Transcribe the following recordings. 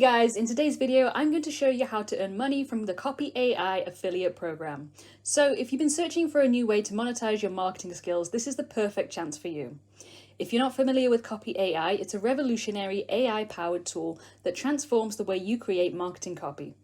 guys, in today's video I'm going to show you how to earn money from the Copy.ai affiliate program. So if you've been searching for a new way to monetize your marketing skills, this is the perfect chance for you. If you're not familiar with Copy.ai, it's a revolutionary AI-powered tool that transforms the way you create marketing copy.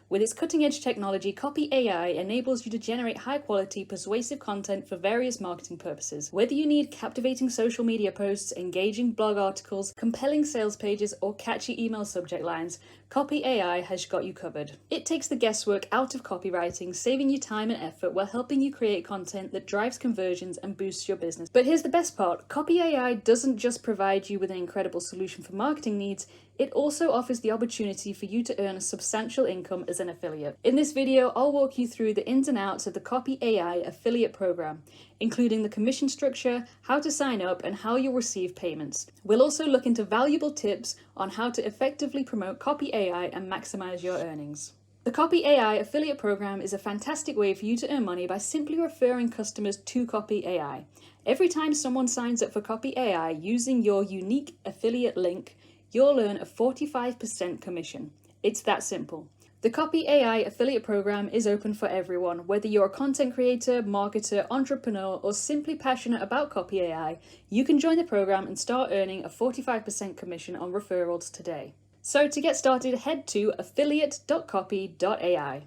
With its cutting-edge technology, Copy.ai enables you to generate high-quality, persuasive content for various marketing purposes. Whether you need captivating social media posts, engaging blog articles, compelling sales pages, or catchy email subject lines, Copy.ai has got you covered. It takes the guesswork out of copywriting, saving you time and effort while helping you create content that drives conversions and boosts your business. But here's the best part, Copy.ai doesn't just provide you with an incredible solution for marketing needs, it also offers the opportunity for you to earn a substantial income as an affiliate. In this video, I'll walk you through the ins and outs of the Copy.ai affiliate program, including the commission structure, how to sign up, and how you'll receive payments. We'll also look into valuable tips on how to effectively promote Copy.ai and maximize your earnings. The Copy.ai affiliate program is a fantastic way for you to earn money by simply referring customers to Copy.ai. Every time someone signs up for Copy.ai using your unique affiliate link, you'll earn a 45% commission. It's that simple. The Copy.ai affiliate program is open for everyone, whether you're a content creator, marketer, entrepreneur, or simply passionate about Copy.ai, you can join the program and start earning a 45% commission on referrals today. So to get started, head to affiliate.copy.ai.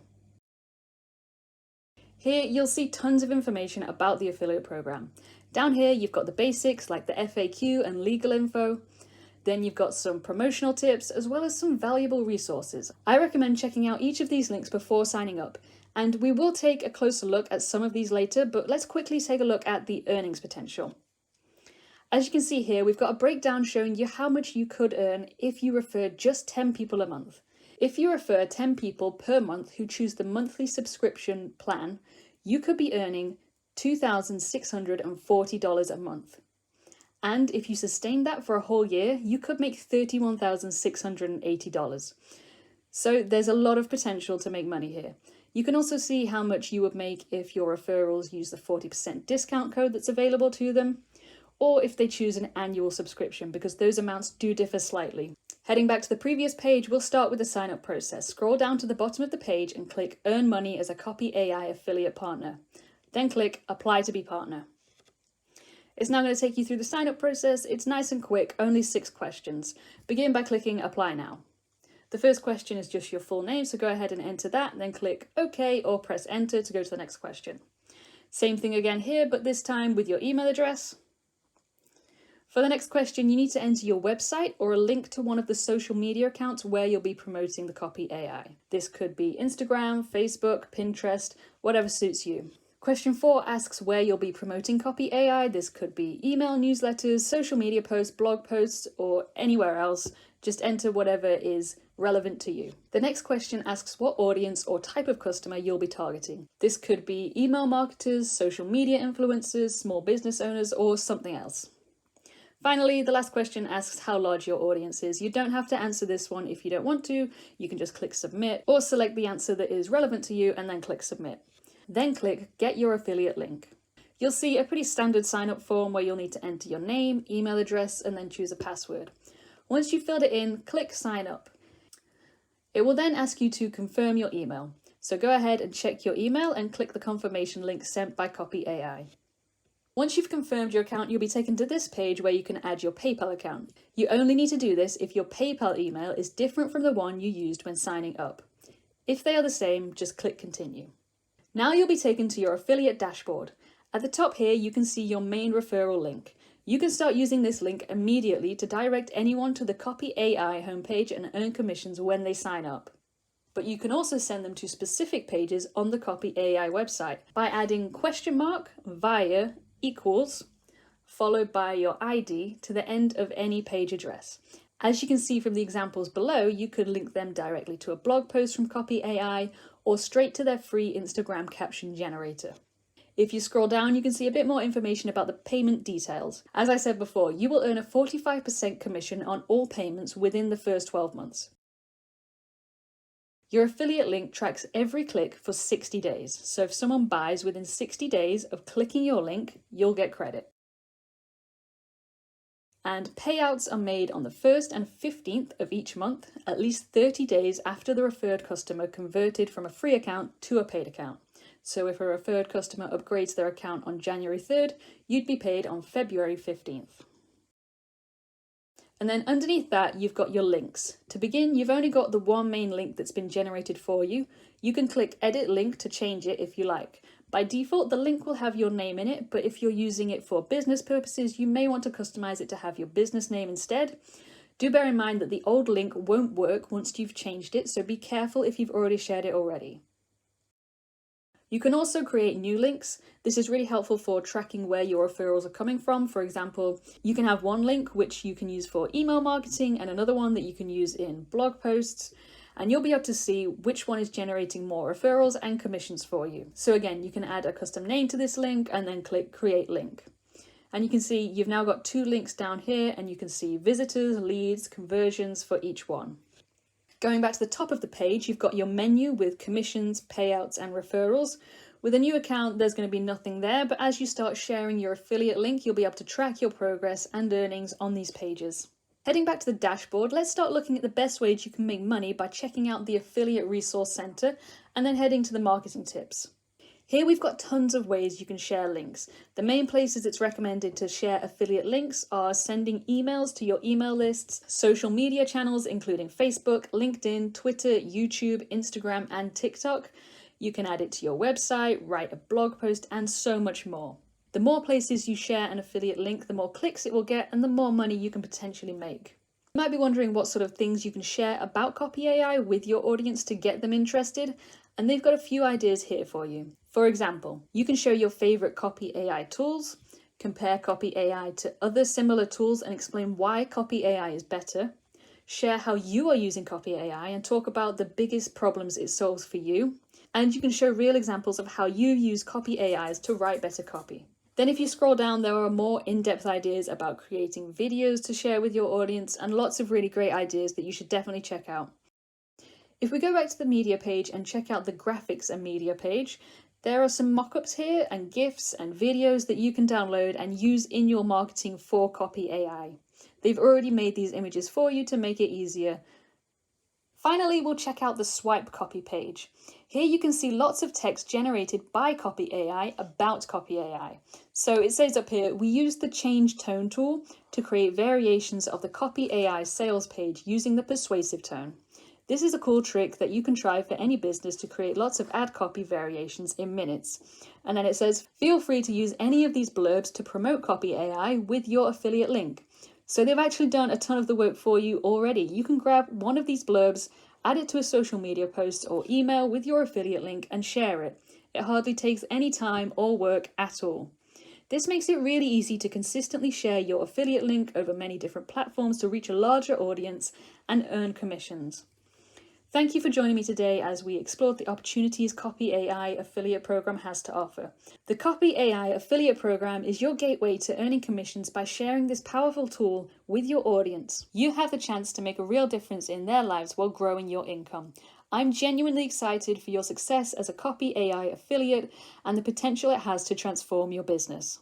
Here you'll see tons of information about the affiliate program. Down here you've got the basics like the FAQ and legal info. Then you've got some promotional tips as well as some valuable resources. I recommend checking out each of these links before signing up, and we will take a closer look at some of these later, but let's quickly take a look at the earnings potential. As you can see here, we've got a breakdown showing you how much you could earn if you refer just 10 people a month. If you refer 10 people per month who choose the monthly subscription plan, you could be earning $2,640 a month. And if you sustain that for a whole year, you could make $31,680. So there's a lot of potential to make money here. You can also see how much you would make if your referrals use the 40% discount code that's available to them, or if they choose an annual subscription, because those amounts do differ slightly. Heading back to the previous page, we'll start with the sign up process. Scroll down to the bottom of the page and click Earn Money as a Copy.ai affiliate partner. Then click Apply to be partner. It's now going to take you through the sign-up process. It's nice and quick, only 6 questions. Begin by clicking Apply Now. The first question is just your full name, so go ahead and enter that, then click OK or press Enter to go to the next question. Same thing again here, but this time with your email address. For the next question, you need to enter your website or a link to one of the social media accounts where you'll be promoting the Copy.ai. This could be Instagram, Facebook, Pinterest, whatever suits you. Question 4 asks where you'll be promoting Copy.ai. This could be email newsletters, social media posts, blog posts, or anywhere else. Just enter whatever is relevant to you. The next question asks what audience or type of customer you'll be targeting. This could be email marketers, social media influencers, small business owners, or something else. Finally, the last question asks how large your audience is. You don't have to answer this one if you don't want to. You can just click Submit or select the answer that is relevant to you and then click Submit. Then click Get Your Affiliate Link. You'll see a pretty standard sign-up form where you'll need to enter your name, email address, and then choose a password. Once you've filled it in, click Sign Up. It will then ask you to confirm your email. So go ahead and check your email and click the confirmation link sent by Copy.ai. Once you've confirmed your account, you'll be taken to this page where you can add your PayPal account. You only need to do this if your PayPal email is different from the one you used when signing up. If they are the same, just click Continue. Now you'll be taken to your affiliate dashboard. At the top here, you can see your main referral link. You can start using this link immediately to direct anyone to the Copy.ai homepage and earn commissions when they sign up. But you can also send them to specific pages on the Copy.ai website by adding via equals followed by your ID to the end of any page address. As you can see from the examples below, you could link them directly to a blog post from Copy.ai or straight to their free Instagram caption generator. If you scroll down, you can see a bit more information about the payment details. As I said before, you will earn a 45% commission on all payments within the first 12 months. Your affiliate link tracks every click for 60 days, so if someone buys within 60 days of clicking your link, you'll get credit. And payouts are made on the 1st and 15th of each month, at least 30 days after the referred customer converted from a free account to a paid account. So if a referred customer upgrades their account on January 3rd, you'd be paid on February 15th. And then underneath that, you've got your links. To begin, you've only got the one main link that's been generated for you. You can click Edit Link to change it if you like. By default, the link will have your name in it, but if you're using it for business purposes, you may want to customize it to have your business name instead. Do bear in mind that the old link won't work once you've changed it, so be careful if you've already shared it already. You can also create new links. This is really helpful for tracking where your referrals are coming from. For example, you can have one link which you can use for email marketing and another one that you can use in blog posts, and you'll be able to see which one is generating more referrals and commissions for you. So again, you can add a custom name to this link and then click Create Link. And you can see you've now got 2 links down here, and you can see visitors, leads, conversions for each one. Going back to the top of the page, you've got your menu with commissions, payouts, and referrals. With a new account, there's going to be nothing there, but as you start sharing your affiliate link, you'll be able to track your progress and earnings on these pages. Heading back to the dashboard, let's start looking at the best ways you can make money by checking out the Affiliate Resource Center and then heading to the marketing tips. Here we've got tons of ways you can share links. The main places it's recommended to share affiliate links are sending emails to your email lists, social media channels including Facebook, LinkedIn, Twitter, YouTube, Instagram, and TikTok. You can add it to your website, write a blog post, and so much more. The more places you share an affiliate link, the more clicks it will get and the more money you can potentially make. You might be wondering what sort of things you can share about Copy.ai with your audience to get them interested, and they've got a few ideas here for you. For example, you can show your favorite Copy.ai tools, compare Copy.ai to other similar tools and explain why Copy.ai is better, share how you are using Copy.ai and talk about the biggest problems it solves for you, and you can show real examples of how you use Copy.ai's to write better copy. Then if you scroll down, there are more in-depth ideas about creating videos to share with your audience and lots of really great ideas that you should definitely check out. If we go back to the media page and check out the graphics and media page, there are some mock-ups here and GIFs and videos that you can download and use in your marketing for Copy.ai. They've already made these images for you to make it easier. Finally, we'll check out the swipe copy page. Here you can see lots of text generated by Copy.ai about Copy.ai. So it says up here, we use the change tone tool to create variations of the Copy.ai sales page using the persuasive tone. This is a cool trick that you can try for any business to create lots of ad copy variations in minutes. And then it says, feel free to use any of these blurbs to promote Copy.ai with your affiliate link. So they've actually done a ton of the work for you already. You can grab one of these blurbs, add it to a social media post or email with your affiliate link and share it. It hardly takes any time or work at all. This makes it really easy to consistently share your affiliate link over many different platforms to reach a larger audience and earn commissions. Thank you for joining me today as we explored the opportunities Copy.ai affiliate program has to offer. The Copy.ai affiliate program is your gateway to earning commissions by sharing this powerful tool with your audience. You have the chance to make a real difference in their lives while growing your income. I'm genuinely excited for your success as a Copy.ai affiliate and the potential it has to transform your business.